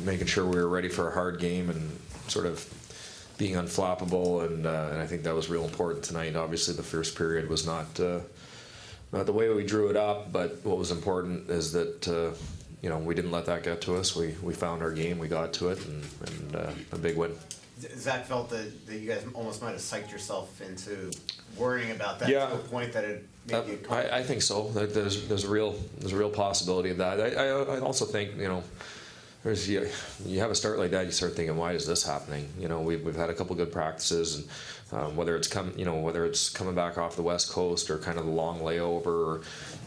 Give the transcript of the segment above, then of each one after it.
making sure we were ready for a hard game and sort of being unflappable, and I think that was real important tonight. Obviously, the first period was not the way we drew it up, but what was important is that we didn't let that get to us. We found our game, we got to it, and a big win. Zach felt that you guys almost might have psyched yourself into worrying about that to a point that it made you. I think so. There's a real possibility of that. I also think you have a start like that, you start thinking, why is this happening? We've had a couple good practices, and whether it's coming back off the West Coast or kind of the long layover,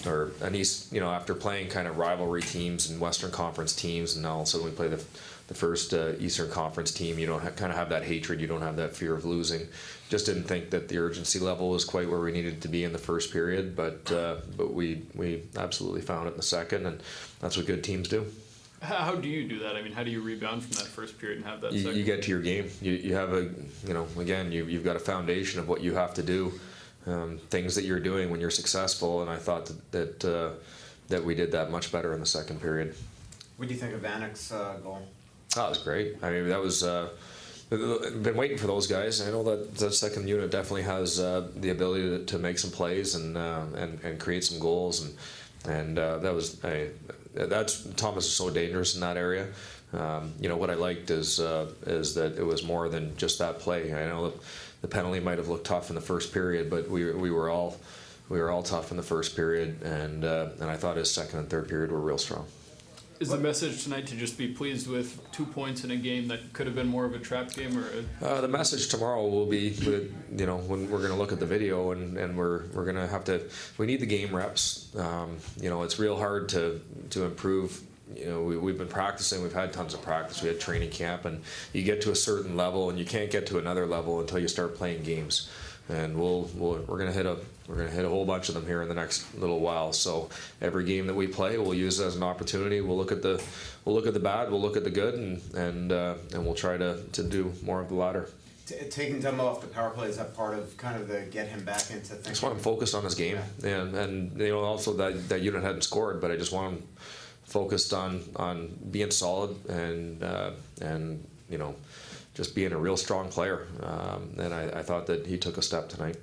or an East, after playing kind of rivalry teams and Western Conference teams, and now all of a sudden we play the first Eastern Conference team. You don't kind of have that hatred, you don't have that fear of losing. Just didn't think that the urgency level was quite where we needed to be in the first period, but we absolutely found it in the second, and that's what good teams do. How do you do that? I mean, how do you rebound from that first period and have that second? You get to your game. You have again, you've got a foundation of what you have to do, things that you're doing when you're successful, and I thought that we did that much better in the second period. What do you think of Vanek's goal? That was great. I mean, that was been waiting for those guys. I know that the second unit definitely has the ability to make some plays and create some goals, and that was Thomas is so dangerous in that area. What I liked is that it was more than just that play. I know the penalty might have looked tough in the first period, but we were all tough in the first period, and I thought his second and third period were real strong. Is the message tonight to just be pleased with 2 points in a game that could have been more of a trap game, or? The message tomorrow will be, when we're going to look at the video, and we're going to have to. We need the game reps. It's real hard to improve. We've been practicing. We've had tons of practice. We had training camp, and you get to a certain level, and you can't get to another level until you start playing games. And we're going to hit a whole bunch of them here in the next little while. So every game that we play, we'll use it as an opportunity. We'll look at the bad, we'll look at the good, and we'll try to do more of the latter. Taking Dumbo off the power play, is that part of kind of the get him back into things? I just want him focused on his game, and also that unit hadn't scored, but I just want him focused on being solid and just being a real strong player, and I thought that he took a step tonight.